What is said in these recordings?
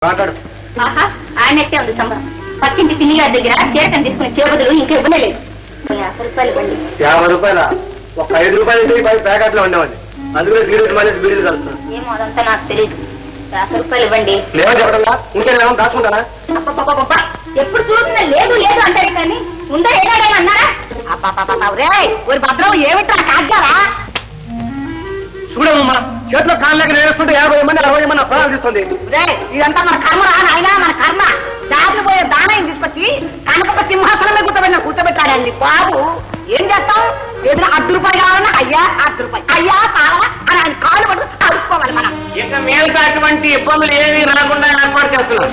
ఆయనట్టే ఉంది సంబరం. పక్కింటి పిల్లి గారి దగ్గర చీరకం తీసుకునే చేబదులు ఇంకా ఇవ్వనే లేదు. 50 రూపాయలు ఇవ్వండి. 50 రూపాయల ఒక 5 రూపాయలు 10 ప్యాకెట్లు ఉండేవాడి. అందులో సిగరెట్ మానేసి బీడీలు కలుస్తున్నాను. ఏమో అదంతా నాకు తెలియదు. 50 రూపాయలు ఇవ్వండి. లేవో చెప్పడంలా ఉంటే నేను దాచుకుంటానా? ఎప్పుడు చూసినా లేదు లేదు అంటారు కానీ ఉందా ఏడాడని అన్నారా? భద్రం ఏమిట్రా కాగ్గారా? చూడమ్మా చేతిలో కాళ్ళకి నేర్చుకుంటే 50 మంది 60 మంది ప్రాణాలు తీస్తుంది. ఇదంతా మన కర్మ రా నాయన, మన కర్మ. దాంట్లో పోయే దానాన్ని తీసుకొచ్చి కనక సింహాసనమే కూర్చోబెట్టాడండి బాబు. ఏం చేస్తాం? ఏదైనా 10 రూపాయలు కావాలన్నా అయ్యా 10 రూపాయలు, అయ్యా కావాలా అని ఆయన కాళ్ళు పడుతూ అడుక్కోవాలి మనం. ఇక మేలుగా అటువంటి ఇబ్బందులు ఏమీ రాకుండా ఏర్పాటు చేస్తున్నాం.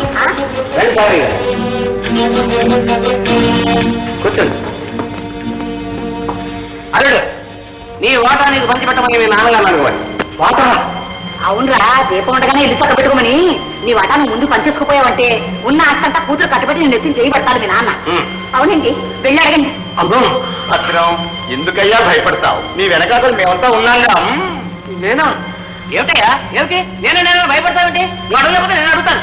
కూర్చోండి. అల్లుడు నీ వాటా నీకు పంచిపెట్టమని మీ నాన్నగారు అడగవాలి. వాటా? అవునరా, దీపం ఉండగానే ఇల్లు చక్క పెట్టుకోమని నీ వాటాను ముందు పనిచేసుకుపోయావంటే ఉన్న ఆస్తంతా కూతురు కట్టబెట్టి నేను నెత్తిని చేయబడతాడు మీ నాన్న. అవునండి, వెళ్ళి అడగండి. భద్రం ఎందుకయ్యా భయపడతావు? నీ వెనకాతలు మేమంతా ఉన్నాగా. నేనా? ఏమిటయ్యా ఏమిటి? నేను భయపడతావేంటి? నువ్వు అడగలేకపోతే నేను అడుగుతాను.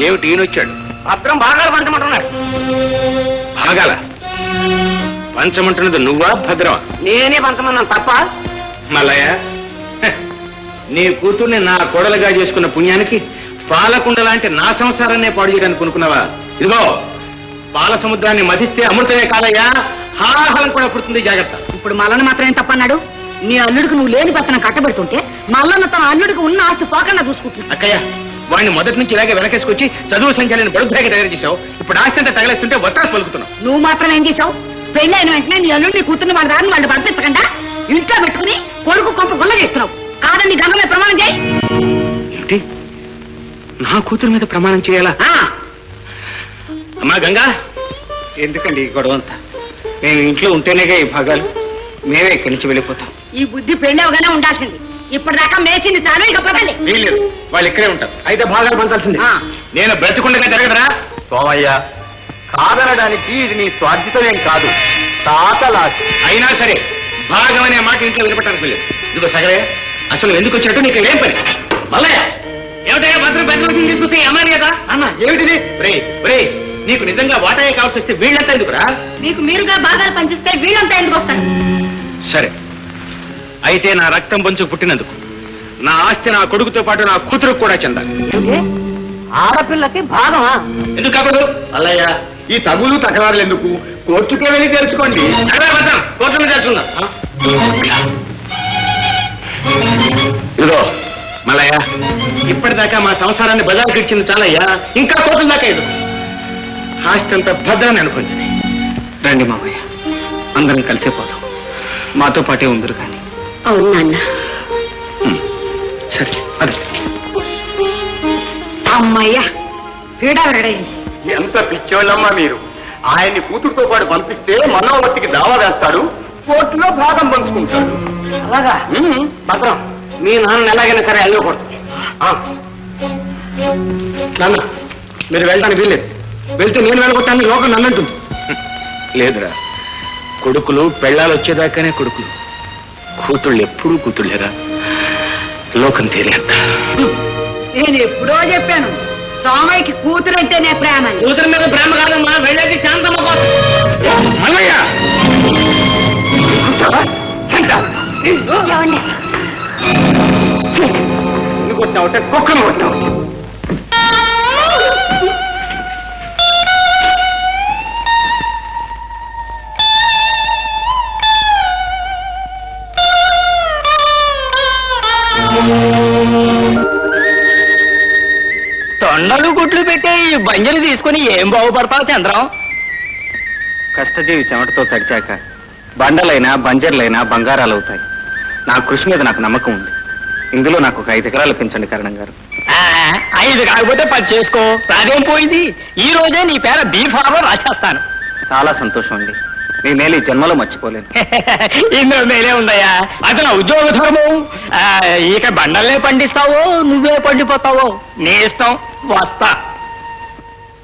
ఏమిటి ఈయనొచ్చాడు? భద్రం భాగాలు పంచమంటున్నాడు. భాగాల పంచమంటున్నది నువ్వా భద్రమా? నేనే పంచమన్నాను తప్ప. మల్లయ్య, నీ కూతుర్ని నా కోడలుగా చేసుకున్న పుణ్యానికి పాలకుండ లాంటి నా సంసారాన్నే పాడు చేయడానికి కొనుక్కున్నావా? ఇదిగో పాల సముద్రాన్ని మధిస్తే అమృతమే కాదయ్యా, హాహలం కూడా పుడుతుంది, జాగ్రత్త. ఇప్పుడు మల్లన్న మాత్రం ఏం తప్పన్నాడు? నీ అల్లుడికి నువ్వు లేని పక్కన కట్టబెడుతుంటే మల్లన్న తన అల్లుడికి ఉన్న ఆస్తి పోకుండా చూసుకుంటుంది. అక్కయ్య, వాడిని మొదటి నుంచి ఇలాగే వెనకేసుకొచ్చి చదువు సంఖ్యలను బడుద్దాకి తయారు చేశావు. ఇప్పుడు ఆస్తి అంతా తగలేస్తుంటే వత్తాసు పలుకుతున్నావు. నువ్వు మాత్రం ఏం చేశావు? పెళ్లి అయిన వెంటనే నీ అల్లుడిని కూతుర్ని వాళ్ళ దారిని వాళ్ళు పంపించకుండా ఇంట్లో పెట్టుకుని కొడుకు కొంప గుల్ల చేస్తున్నావు. కాదని గంగమే ప్రమాణం చేయి. ఏంటి? నా కూతురు మీద ప్రమాణం చేయాలా? అమ్మా గంగా, ఎందుకండి ఈ గొడవ అంతా? మేము ఇంట్లో ఉంటేనేగా ఈ భాగాలు. మేమే ఇక్కడి నుంచి వెళ్ళిపోతాం. ఈ బుద్ధి పెళ్ళవగానే ఉండాల్సింది. ఇప్పటిదాకా మేచింది చాలు, ఇక పడాలి. వీళ్ళు వాళ్ళు ఇక్కడే ఉంటారు. అయితే భాగాలు పంచాల్సింది. నేను బ్రతికుండగా జరగదరా? సోమయ్య, కాదనడానికి ఇది నీ స్వార్థితమేం కాదు, తాతలాసి. అయినా సరే భాగం అనే మాట ఇంట్లో వినపడటానికి వెళ్ళదు. ఇదిగో సగరే, అసలు ఎందుకు వచ్చినట్టు నీకు ఏం పని? మల్లయ్య, ఏమిటయ్యా భద్రం పెద్ద తీసుకొస్తే అమ్మాయి కదా అన్న? ఏమిటిది? రే నీకు నిజంగా వాటాయే కావాల్సి వస్తే వీళ్ళంతా ఎందుకురా? మీకు మీరుగా భాగాలు పంచిస్తే వీళ్ళంతా ఎందుకు వస్తారు? సరే, అయితే నా రక్తం పంచు పుట్టినందుకు నా ఆస్తి నా కొడుకుతో పాటు నా కూతురుకు కూడా చెందాలి. ఆడపిల్లకి భాగమా? ఎందుకు కాకూడదు? అల్లయ్య, ఈ తగులు తకరారులు ఎందుకు? కోర్టుకే వెళ్ళి తెలుసుకోండి. కోర్టులో తెలుసుకుందాం. ఇదిగో మల్లయ్య, ఇప్పటిదాకా మా సంసారాన్ని బజార్కి ఇచ్చింది చాలయ్యా, ఇంకా కోర్టుల దాకా ఇది. ఆస్తి అంతా భద్రాన్ని అనుకుంటుంది. రండి మామయ్య, అందరం కలిసిపోతాం. మాతో పాటే ఉందరు కానీ. అవును నాన్న. సరే అదే. అమ్మయ్యా, పీడారెడైంది. ఎంత పిచ్చోళ్ళమ్మా మీరు! ఆయన్ని కూతురుతో పాటు పంపిస్తే మనోవర్తికి దావా వేస్తాడు, కోర్టులో భాగం పంచుకుంటాడు. అలాగా? భద్రం, మీ నాన్న ఎలాగైనా సరే వెళ్ళకూడదు. నాన్న, మీరు వెళ్ళడానికి వీల్లేదు. వెళ్తే నేను వెళ్ళగొట్టాను, లోకం నన్ను అంటుంది. లేదురా, కొడుకులు పెళ్ళాలు వచ్చేదాకానే కొడుకులు, కూతుళ్ళు ఎప్పుడూ కూతుళ్ళేరా. లోకం తేలేంత. నేను ఎప్పుడో చెప్పాను, సోమయ్యకి కూతురంటేనే ప్రేమ. కూతురు మీద ప్రేమ కాదమ్మా, వెళ్ళేది శాంతమ్మ కోసం. మల్లయ్య, నువ్వు కొట్టినావుంటే కుక్కను కొట్టినావు. తొండలు గుడ్లు పెట్టే ఈ బంజరు తీసుకుని ఏం బాగుపడతావు చంద్రం? కష్టజీవి చెమటతో తడిచాక బండలైనా బంజర్లైనా బంగారాలు అవుతాయి. నా కృషి మీద నాకు నమ్మకం ఉంది. ఇందులో నాకు ఒక 5 ఎకరాలు పెంచండి కరణం గారు. 5 కాకపోతే 10 చేసుకో, అదేం పోయింది. ఈ రోజే నీ పేర బీఫార్లో రాసేస్తాను. చాలా సంతోషం అండి, మీ మేలు ఈ జన్మలో మర్చిపోలేను. ఇందులో మేలే ఉందయ్యా, అది నా ఉద్యోగ ధర్మం. ఇక బండల్లే పండిస్తావో నువ్వే పండిపోతావో నీ ఇష్టం, వస్తా.